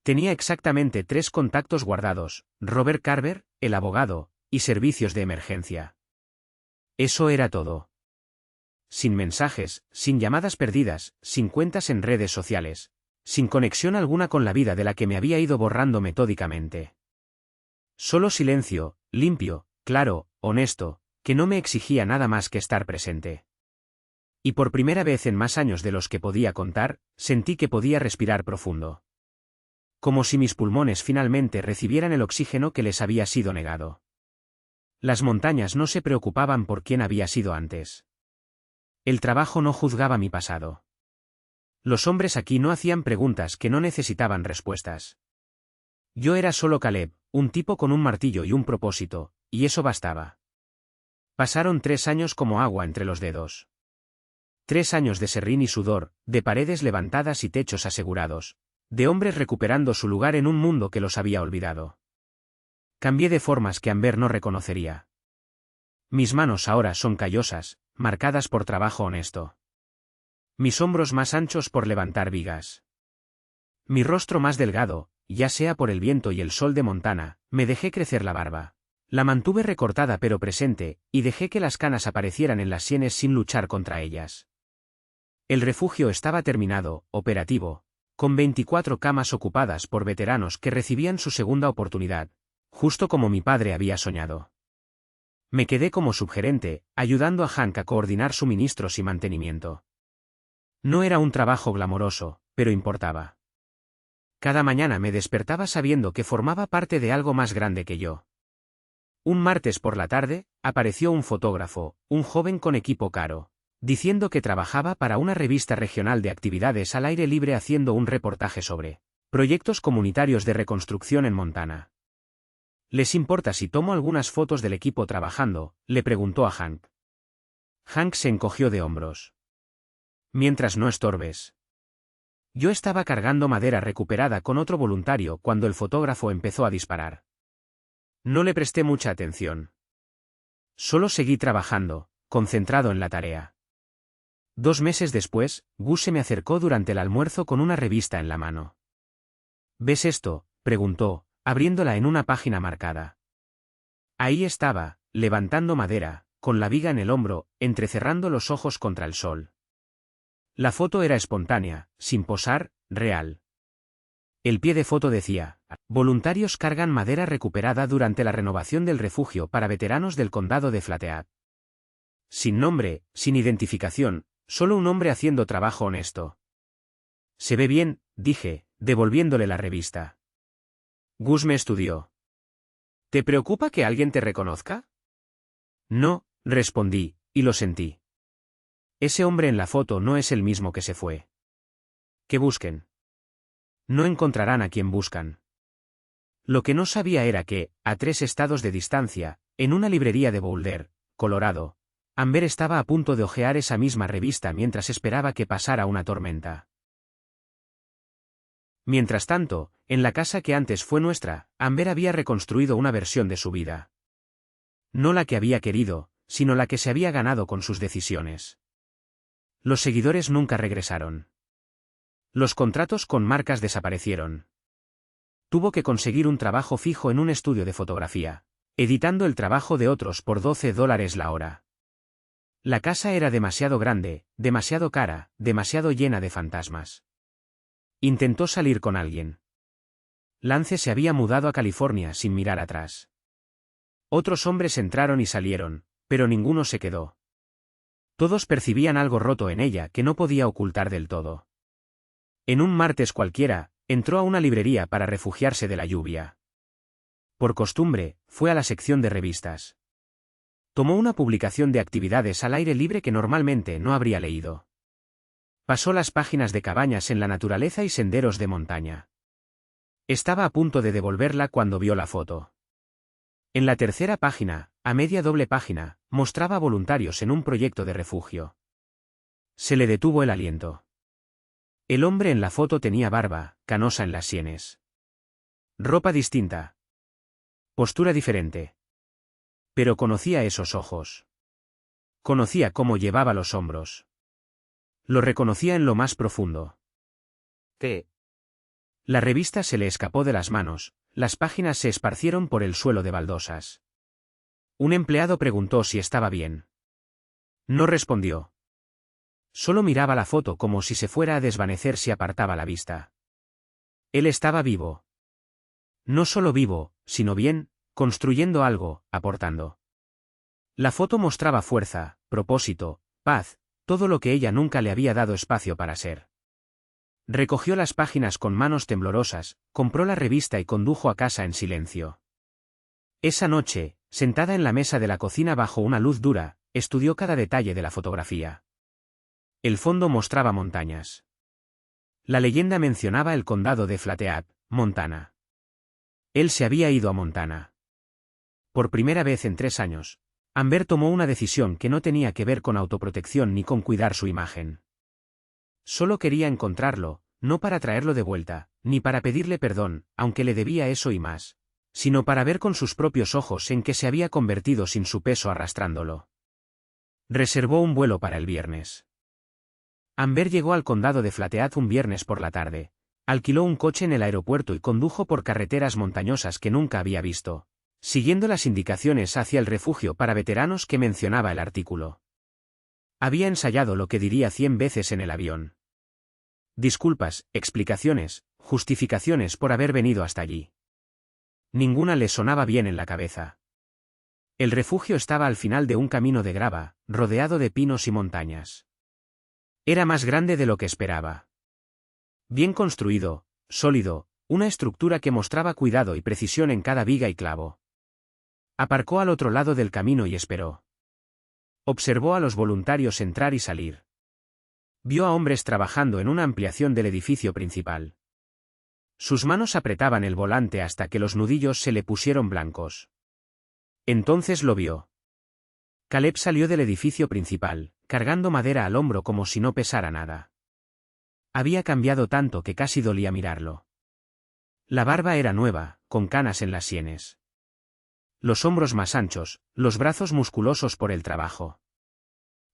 Tenía exactamente 3 contactos guardados: Robert Carver, el abogado, y servicios de emergencia. Eso era todo. Sin mensajes, sin llamadas perdidas, sin cuentas en redes sociales, sin conexión alguna con la vida de la que me había ido borrando metódicamente. Solo silencio, limpio, claro, honesto, que no me exigía nada más que estar presente. Y por primera vez en más años de los que podía contar, sentí que podía respirar profundo. Como si mis pulmones finalmente recibieran el oxígeno que les había sido negado. Las montañas no se preocupaban por quién había sido antes. El trabajo no juzgaba mi pasado. Los hombres aquí no hacían preguntas que no necesitaban respuestas. Yo era solo Caleb, un tipo con un martillo y un propósito, y eso bastaba. Pasaron 3 años como agua entre los dedos. 3 años de serrín y sudor, de paredes levantadas y techos asegurados, de hombres recuperando su lugar en un mundo que los había olvidado. Cambié de formas que Amber no reconocería. Mis manos ahora son callosas, marcadas por trabajo honesto. Mis hombros más anchos por levantar vigas. Mi rostro más delgado, ya sea por el viento y el sol de Montana. Me dejé crecer la barba. La mantuve recortada pero presente, y dejé que las canas aparecieran en las sienes sin luchar contra ellas. El refugio estaba terminado, operativo, con 24 camas ocupadas por veteranos que recibían su segunda oportunidad, justo como mi padre había soñado. Me quedé como subgerente, ayudando a Hank a coordinar suministros y mantenimiento. No era un trabajo glamoroso, pero importaba. Cada mañana me despertaba sabiendo que formaba parte de algo más grande que yo. Un martes por la tarde, apareció un fotógrafo, un joven con equipo caro, diciendo que trabajaba para una revista regional de actividades al aire libre haciendo un reportaje sobre proyectos comunitarios de reconstrucción en Montana. ¿Les importa si tomo algunas fotos del equipo trabajando?, le preguntó a Hank. Hank se encogió de hombros. Mientras no estorbes. Yo estaba cargando madera recuperada con otro voluntario cuando el fotógrafo empezó a disparar. No le presté mucha atención. Solo seguí trabajando, concentrado en la tarea. 2 meses después, Gus se me acercó durante el almuerzo con una revista en la mano. ¿Ves esto?, preguntó, abriéndola en una página marcada. Ahí estaba, levantando madera, con la viga en el hombro, entrecerrando los ojos contra el sol. La foto era espontánea, sin posar, real. El pie de foto decía: voluntarios cargan madera recuperada durante la renovación del refugio para veteranos del condado de Flathead. Sin nombre, sin identificación, solo un hombre haciendo trabajo honesto. Se ve bien, dije, devolviéndole la revista. Gus me estudió. ¿Te preocupa que alguien te reconozca? No, respondí, y lo sentí. Ese hombre en la foto no es el mismo que se fue. Que busquen. No encontrarán a quien buscan. Lo que no sabía era que, a 3 estados de distancia, en una librería de Boulder, Colorado, Amber estaba a punto de hojear esa misma revista mientras esperaba que pasara una tormenta. Mientras tanto, en la casa que antes fue nuestra, Amber había reconstruido una versión de su vida. No la que había querido, sino la que se había ganado con sus decisiones. Los seguidores nunca regresaron. Los contratos con marcas desaparecieron. Tuvo que conseguir un trabajo fijo en un estudio de fotografía, editando el trabajo de otros por $12 la hora. La casa era demasiado grande, demasiado cara, demasiado llena de fantasmas. Intentó salir con alguien. Lance se había mudado a California sin mirar atrás. Otros hombres entraron y salieron, pero ninguno se quedó. Todos percibían algo roto en ella que no podía ocultar del todo. En un martes cualquiera, entró a una librería para refugiarse de la lluvia. Por costumbre, fue a la sección de revistas. Tomó una publicación de actividades al aire libre que normalmente no habría leído. Pasó las páginas de cabañas en la naturaleza y senderos de montaña. Estaba a punto de devolverla cuando vio la foto. En la tercera página, a media doble página, mostraba voluntarios en un proyecto de refugio. Se le detuvo el aliento. El hombre en la foto tenía barba, canosa en las sienes. Ropa distinta. Postura diferente. Pero conocía esos ojos. Conocía cómo llevaba los hombros. Lo reconocía en lo más profundo. La revista se le escapó de las manos, las páginas se esparcieron por el suelo de baldosas. Un empleado preguntó si estaba bien. No respondió. Solo miraba la foto como si se fuera a desvanecer si apartaba la vista. Él estaba vivo. No solo vivo, sino bien, construyendo algo, aportando. La foto mostraba fuerza, propósito, paz, todo lo que ella nunca le había dado espacio para ser. Recogió las páginas con manos temblorosas, compró la revista y condujo a casa en silencio. Esa noche, sentada en la mesa de la cocina bajo una luz dura, estudió cada detalle de la fotografía. El fondo mostraba montañas. La leyenda mencionaba el condado de Flathead, Montana. Él se había ido a Montana. Por primera vez en 3 años, Amber tomó una decisión que no tenía que ver con autoprotección ni con cuidar su imagen. Solo quería encontrarlo, no para traerlo de vuelta, ni para pedirle perdón, aunque le debía eso y más, sino para ver con sus propios ojos en qué se había convertido sin su peso arrastrándolo. Reservó un vuelo para el viernes. Amber llegó al condado de Flathead un viernes por la tarde, alquiló un coche en el aeropuerto y condujo por carreteras montañosas que nunca había visto, siguiendo las indicaciones hacia el refugio para veteranos que mencionaba el artículo. Había ensayado lo que diría 100 veces en el avión. Disculpas, explicaciones, justificaciones por haber venido hasta allí. Ninguna le sonaba bien en la cabeza. El refugio estaba al final de un camino de grava, rodeado de pinos y montañas. Era más grande de lo que esperaba. Bien construido, sólido, una estructura que mostraba cuidado y precisión en cada viga y clavo. Aparcó al otro lado del camino y esperó. Observó a los voluntarios entrar y salir. Vio a hombres trabajando en una ampliación del edificio principal. Sus manos apretaban el volante hasta que los nudillos se le pusieron blancos. Entonces lo vio. Caleb salió del edificio principal, cargando madera al hombro como si no pesara nada. Había cambiado tanto que casi dolía mirarlo. La barba era nueva, con canas en las sienes. Los hombros más anchos, los brazos musculosos por el trabajo.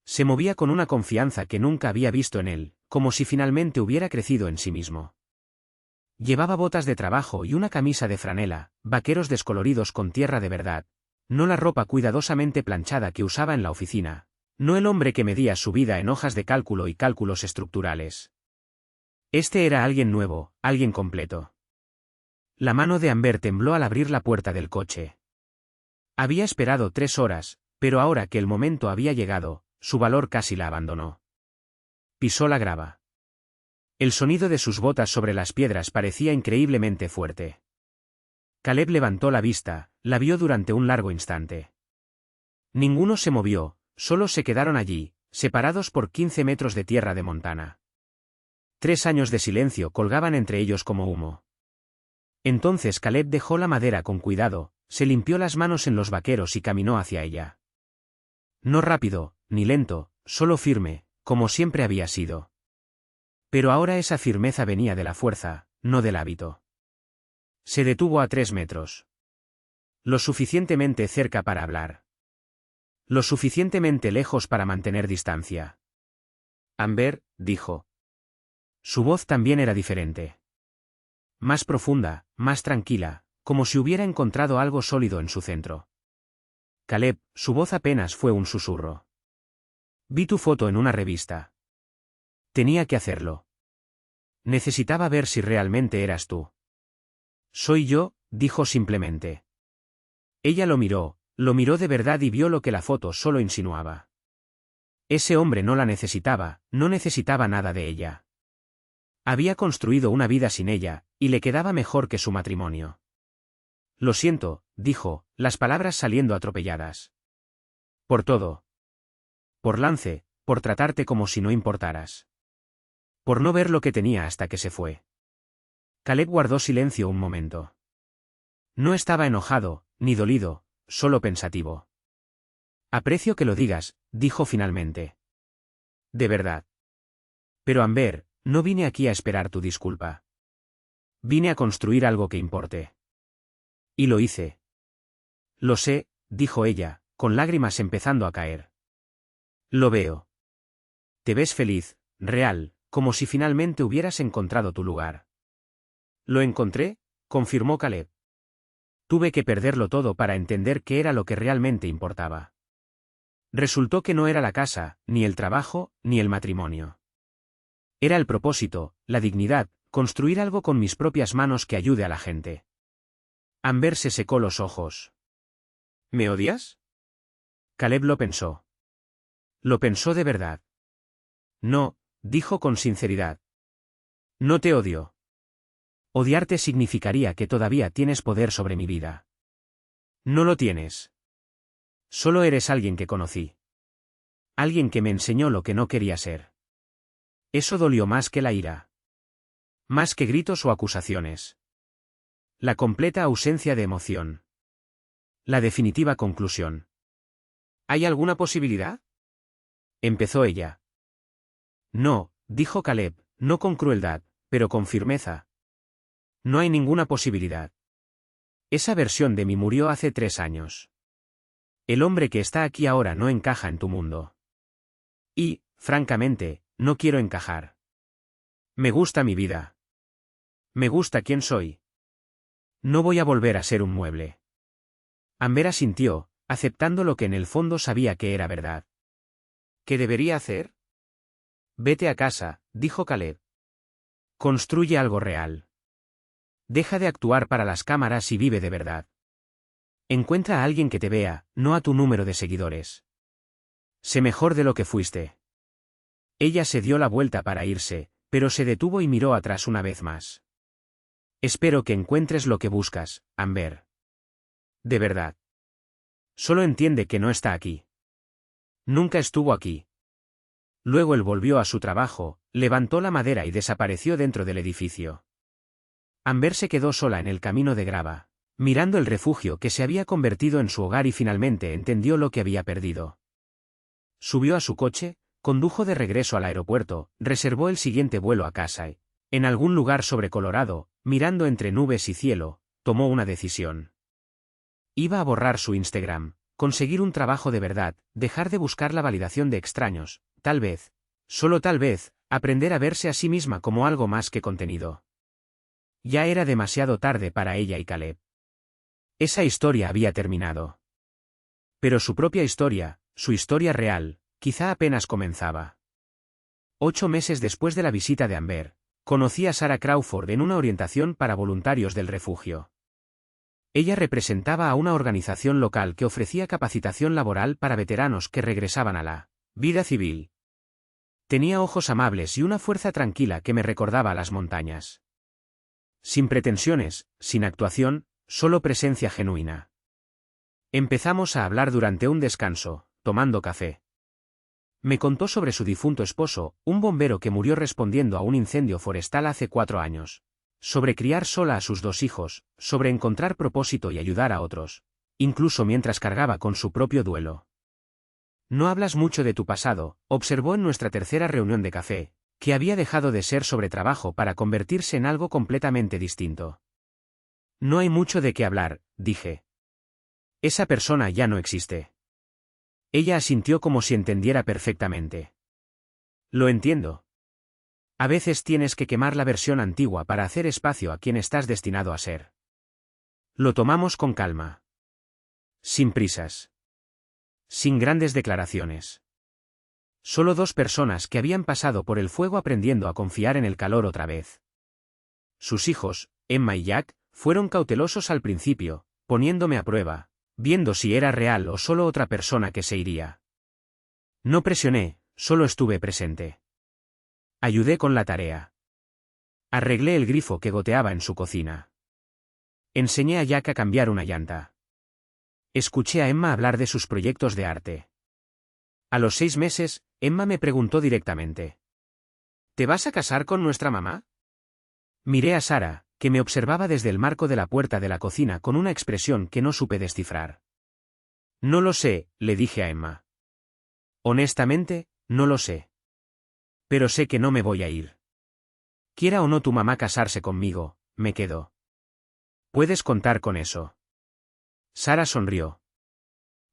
Se movía con una confianza que nunca había visto en él, como si finalmente hubiera crecido en sí mismo. Llevaba botas de trabajo y una camisa de franela, vaqueros descoloridos con tierra de verdad, no la ropa cuidadosamente planchada que usaba en la oficina, no el hombre que medía su vida en hojas de cálculo y cálculos estructurales. Este era alguien nuevo, alguien completo. La mano de Amber tembló al abrir la puerta del coche. Había esperado 3 horas, pero ahora que el momento había llegado, su valor casi la abandonó. Pisó la grava. El sonido de sus botas sobre las piedras parecía increíblemente fuerte. Caleb levantó la vista, la vio durante un largo instante. Ninguno se movió, solo se quedaron allí, separados por 15 metros de tierra de Montana. 3 años de silencio colgaban entre ellos como humo. Entonces Caleb dejó la madera con cuidado, se limpió las manos en los vaqueros y caminó hacia ella. No rápido, ni lento, solo firme, como siempre había sido. Pero ahora esa firmeza venía de la fuerza, no del hábito. Se detuvo a 3 metros. Lo suficientemente cerca para hablar. Lo suficientemente lejos para mantener distancia. Amber, dijo. Su voz también era diferente. Más profunda, más tranquila, como si hubiera encontrado algo sólido en su centro. Caleb, su voz apenas fue un susurro. Vi tu foto en una revista. Tenía que hacerlo. Necesitaba ver si realmente eras tú. Soy yo, dijo simplemente. Ella lo miró de verdad y vio lo que la foto solo insinuaba. Ese hombre no la necesitaba, no necesitaba nada de ella. Había construido una vida sin ella, y le quedaba mejor que su matrimonio. Lo siento, dijo, las palabras saliendo atropelladas. Por todo. Por Lance, por tratarte como si no importaras. Por no ver lo que tenía hasta que se fue. Caleb guardó silencio un momento. No estaba enojado, ni dolido, solo pensativo. Aprecio que lo digas, dijo finalmente. De verdad. Pero Amber, no vine aquí a esperar tu disculpa. Vine a construir algo que importe. Y lo hice. Lo sé, dijo ella, con lágrimas empezando a caer. Lo veo. Te ves feliz, real, como si finalmente hubieras encontrado tu lugar. Lo encontré, confirmó Caleb. Tuve que perderlo todo para entender qué era lo que realmente importaba. Resultó que no era la casa, ni el trabajo, ni el matrimonio. Era el propósito, la dignidad, construir algo con mis propias manos que ayude a la gente. Amber se secó los ojos. ¿Me odias? Caleb lo pensó. Lo pensó de verdad. No, dijo con sinceridad. No te odio. Odiarte significaría que todavía tienes poder sobre mi vida. No lo tienes. Solo eres alguien que conocí. Alguien que me enseñó lo que no quería ser. Eso dolió más que la ira. Más que gritos o acusaciones. La completa ausencia de emoción. La definitiva conclusión. ¿Hay alguna posibilidad? Empezó ella. No, dijo Caleb, no con crueldad, pero con firmeza. No hay ninguna posibilidad. Esa versión de mí murió hace 3 años. El hombre que está aquí ahora no encaja en tu mundo. Y, francamente, no quiero encajar. Me gusta mi vida. Me gusta quién soy. No voy a volver a ser un mueble. Amber asintió, aceptando lo que en el fondo sabía que era verdad. ¿Qué debería hacer? Vete a casa, dijo Caleb. Construye algo real. Deja de actuar para las cámaras y vive de verdad. Encuentra a alguien que te vea, no a tu número de seguidores. Sé mejor de lo que fuiste. Ella se dio la vuelta para irse, pero se detuvo y miró atrás una vez más. Espero que encuentres lo que buscas, Amber. De verdad. Solo entiende que no está aquí. Nunca estuvo aquí. Luego él volvió a su trabajo, levantó la madera y desapareció dentro del edificio. Amber se quedó sola en el camino de grava, mirando el refugio que se había convertido en su hogar y finalmente entendió lo que había perdido. Subió a su coche, condujo de regreso al aeropuerto, reservó el siguiente vuelo a casa y, en algún lugar sobre Colorado, mirando entre nubes y cielo, tomó una decisión. Iba a borrar su Instagram, conseguir un trabajo de verdad, dejar de buscar la validación de extraños, tal vez, solo tal vez, aprender a verse a sí misma como algo más que contenido. Ya era demasiado tarde para ella y Caleb. Esa historia había terminado. Pero su propia historia, su historia real, quizá apenas comenzaba. 8 meses después de la visita de Amber, conocí a Sarah Crawford en una orientación para voluntarios del refugio. Ella representaba a una organización local que ofrecía capacitación laboral para veteranos que regresaban a la vida civil. Tenía ojos amables y una fuerza tranquila que me recordaba a las montañas. Sin pretensiones, sin actuación, solo presencia genuina. Empezamos a hablar durante un descanso, tomando café. Me contó sobre su difunto esposo, un bombero que murió respondiendo a un incendio forestal hace 4 años. Sobre criar sola a sus 2 hijos, sobre encontrar propósito y ayudar a otros, incluso mientras cargaba con su propio duelo. No hablas mucho de tu pasado, observó en nuestra tercera reunión de café, que había dejado de ser sobre trabajo para convertirse en algo completamente distinto. No hay mucho de qué hablar, dije. Esa persona ya no existe. Ella asintió como si entendiera perfectamente. Lo entiendo. A veces tienes que quemar la versión antigua para hacer espacio a quien estás destinado a ser. Lo tomamos con calma. Sin prisas. Sin grandes declaraciones. Solo 2 personas que habían pasado por el fuego aprendiendo a confiar en el calor otra vez. Sus hijos, Emma y Jack, fueron cautelosos al principio, poniéndome a prueba, viendo si era real o solo otra persona que se iría. No presioné, solo estuve presente. Ayudé con la tarea. Arreglé el grifo que goteaba en su cocina. Enseñé a Jack a cambiar una llanta. Escuché a Emma hablar de sus proyectos de arte. A los 6 meses, Emma me preguntó directamente: ¿te vas a casar con nuestra mamá? Miré a Sara, que me observaba desde el marco de la puerta de la cocina con una expresión que no supe descifrar. No lo sé, le dije a Emma. Honestamente, no lo sé. Pero sé que no me voy a ir. Quiera o no tu mamá casarse conmigo, me quedo. Puedes contar con eso. Sara sonrió.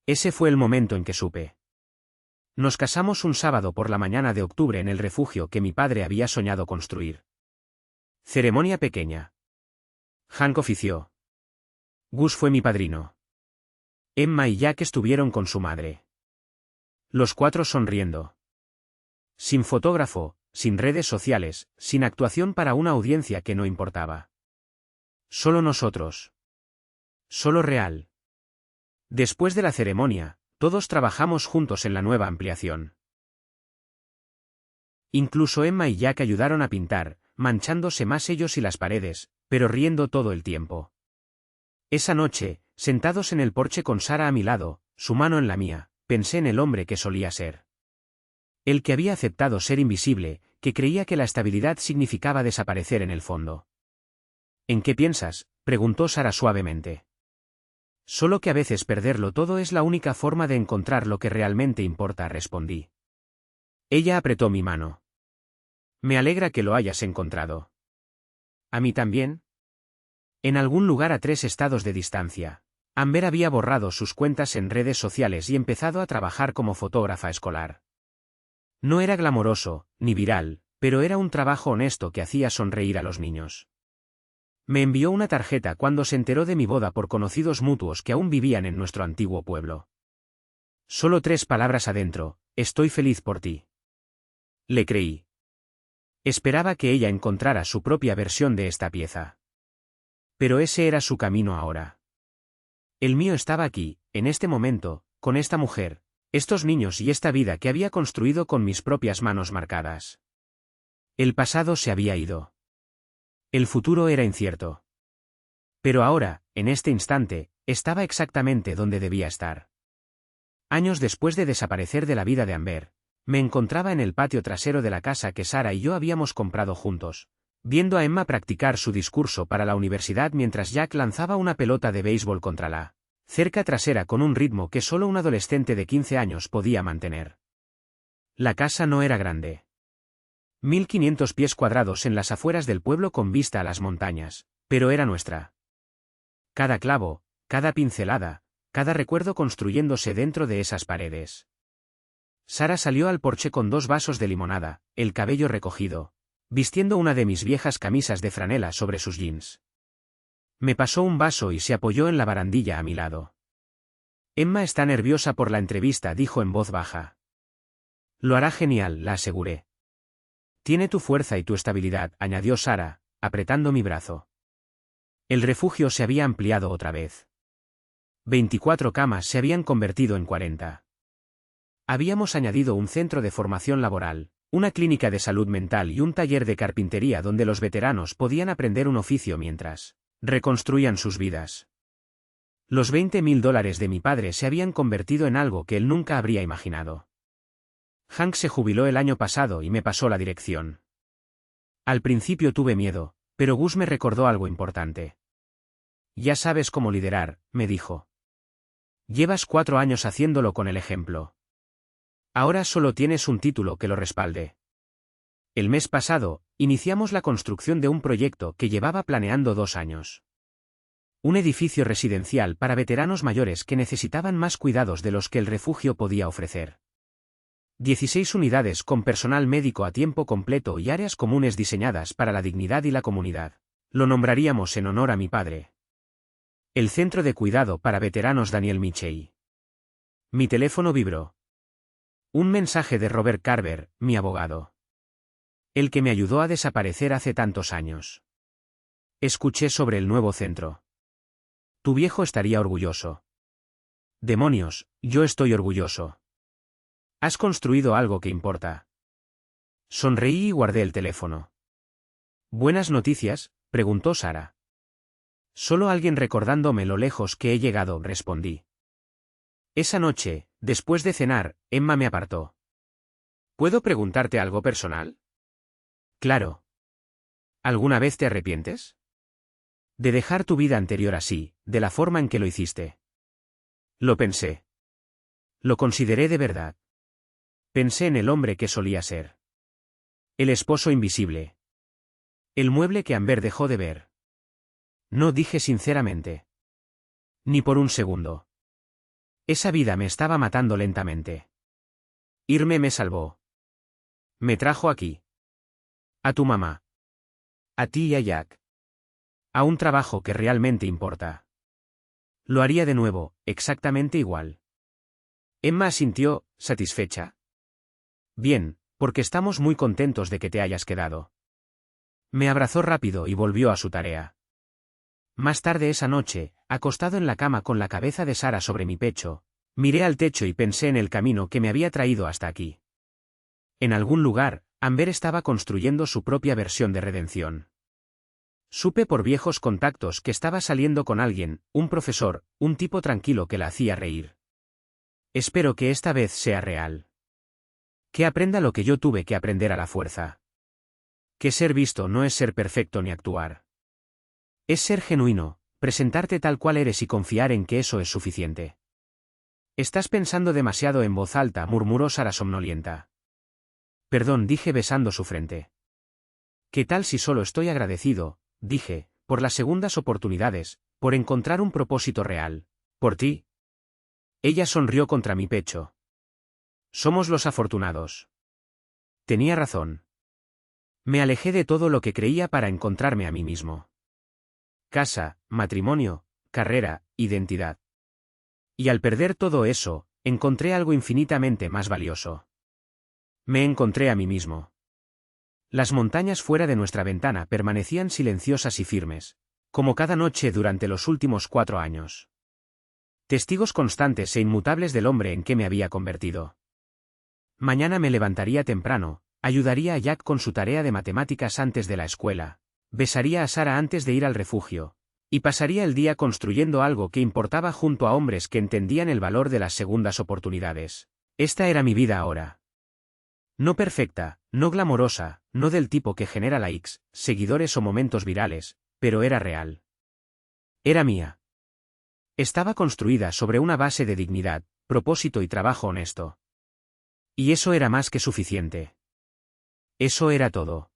Ese fue el momento en que supe. Nos casamos un sábado por la mañana de octubre en el refugio que mi padre había soñado construir. Ceremonia pequeña. Hank ofició. Gus fue mi padrino. Emma y Jack estuvieron con su madre. Los 4 sonriendo. Sin fotógrafo, sin redes sociales, sin actuación para una audiencia que no importaba. Solo nosotros. Solo real. Después de la ceremonia, todos trabajamos juntos en la nueva ampliación. Incluso Emma y Jack ayudaron a pintar, manchándose más ellos y las paredes, pero riendo todo el tiempo. Esa noche, sentados en el porche con Sara a mi lado, su mano en la mía, pensé en el hombre que solía ser. El que había aceptado ser invisible, que creía que la estabilidad significaba desaparecer en el fondo. ¿En qué piensas?, preguntó Sara suavemente. Solo que a veces perderlo todo es la única forma de encontrar lo que realmente importa, respondí. Ella apretó mi mano. Me alegra que lo hayas encontrado. ¿A mí también? En algún lugar a 3 estados de distancia, Amber había borrado sus cuentas en redes sociales y empezado a trabajar como fotógrafa escolar. No era glamoroso, ni viral, pero era un trabajo honesto que hacía sonreír a los niños. Me envió una tarjeta cuando se enteró de mi boda por conocidos mutuos que aún vivían en nuestro antiguo pueblo. Solo 3 palabras adentro: estoy feliz por ti. Le creí. Esperaba que ella encontrara su propia versión de esta pieza. Pero ese era su camino ahora. El mío estaba aquí, en este momento, con esta mujer, estos niños y esta vida que había construido con mis propias manos marcadas. El pasado se había ido. El futuro era incierto. Pero ahora, en este instante, estaba exactamente donde debía estar. Años después de desaparecer de la vida de Amber, me encontraba en el patio trasero de la casa que Sara y yo habíamos comprado juntos, viendo a Emma practicar su discurso para la universidad mientras Jack lanzaba una pelota de béisbol contra la cerca trasera con un ritmo que solo un adolescente de 15 años podía mantener. La casa no era grande. 1500 pies cuadrados en las afueras del pueblo con vista a las montañas, pero era nuestra. Cada clavo, cada pincelada, cada recuerdo construyéndose dentro de esas paredes. Sara salió al porche con 2 vasos de limonada, el cabello recogido, vistiendo una de mis viejas camisas de franela sobre sus jeans. Me pasó un vaso y se apoyó en la barandilla a mi lado. Emma está nerviosa por la entrevista, dijo en voz baja. Lo hará genial, la aseguré. Tiene tu fuerza y tu estabilidad, añadió Sara, apretando mi brazo. El refugio se había ampliado otra vez. 24 camas se habían convertido en 40. Habíamos añadido un centro de formación laboral, una clínica de salud mental y un taller de carpintería donde los veteranos podían aprender un oficio mientras reconstruían sus vidas. Los $20.000 de mi padre se habían convertido en algo que él nunca habría imaginado. Hank se jubiló el año pasado y me pasó la dirección. Al principio tuve miedo, pero Gus me recordó algo importante. Ya sabes cómo liderar, me dijo. Llevas 4 años haciéndolo con el ejemplo. Ahora solo tienes un título que lo respalde. El mes pasado, iniciamos la construcción de un proyecto que llevaba planeando 2 años. Un edificio residencial para veteranos mayores que necesitaban más cuidados de los que el refugio podía ofrecer. 16 unidades con personal médico a tiempo completo y áreas comunes diseñadas para la dignidad y la comunidad. Lo nombraríamos en honor a mi padre. El Centro de Cuidado para Veteranos Daniel Michei. Mi teléfono vibró. Un mensaje de Robert Carver, mi abogado. El que me ayudó a desaparecer hace tantos años. Escuché sobre el nuevo centro. Tu viejo estaría orgulloso. Demonios, yo estoy orgulloso. Has construido algo que importa. Sonreí y guardé el teléfono. ¿Buenas noticias?, preguntó Sara. Solo alguien recordándome lo lejos que he llegado, respondí. Esa noche, después de cenar, Emma me apartó. ¿Puedo preguntarte algo personal? Claro. ¿Alguna vez te arrepientes? De dejar tu vida anterior así, de la forma en que lo hiciste. Lo pensé. Lo consideré de verdad. Pensé en el hombre que solía ser. El esposo invisible. El mueble que Amber dejó de ver. No dije sinceramente. Ni por un segundo. Esa vida me estaba matando lentamente. Irme me salvó. Me trajo aquí. A tu mamá. A ti y a Jack. A un trabajo que realmente importa. Lo haría de nuevo, exactamente igual. Emma asintió, satisfecha. Bien, porque estamos muy contentos de que te hayas quedado. Me abrazó rápido y volvió a su tarea. Más tarde esa noche, acostado en la cama con la cabeza de Sara sobre mi pecho, miré al techo y pensé en el camino que me había traído hasta aquí. En algún lugar, Amber estaba construyendo su propia versión de redención. Supe por viejos contactos que estaba saliendo con alguien, un profesor, un tipo tranquilo que la hacía reír. Espero que esta vez sea real. Que aprenda lo que yo tuve que aprender a la fuerza. Que ser visto no es ser perfecto ni actuar. Es ser genuino, presentarte tal cual eres y confiar en que eso es suficiente. Estás pensando demasiado en voz alta, murmuró Sara somnolienta. Perdón, dije besando su frente. ¿Qué tal si solo estoy agradecido, dije, por las segundas oportunidades, por encontrar un propósito real, por ti? Ella sonrió contra mi pecho. Somos los afortunados. Tenía razón. Me alejé de todo lo que creía para encontrarme a mí mismo. Casa, matrimonio, carrera, identidad. Y al perder todo eso, encontré algo infinitamente más valioso. Me encontré a mí mismo. Las montañas fuera de nuestra ventana permanecían silenciosas y firmes, como cada noche durante los últimos 4 años. Testigos constantes e inmutables del hombre en que me había convertido. Mañana me levantaría temprano, ayudaría a Jack con su tarea de matemáticas antes de la escuela, besaría a Sara antes de ir al refugio, y pasaría el día construyendo algo que importaba junto a hombres que entendían el valor de las segundas oportunidades. Esta era mi vida ahora. No perfecta, no glamorosa, no del tipo que genera likes, seguidores o momentos virales, pero era real. Era mía. Estaba construida sobre una base de dignidad, propósito y trabajo honesto. Y eso era más que suficiente. Eso era todo.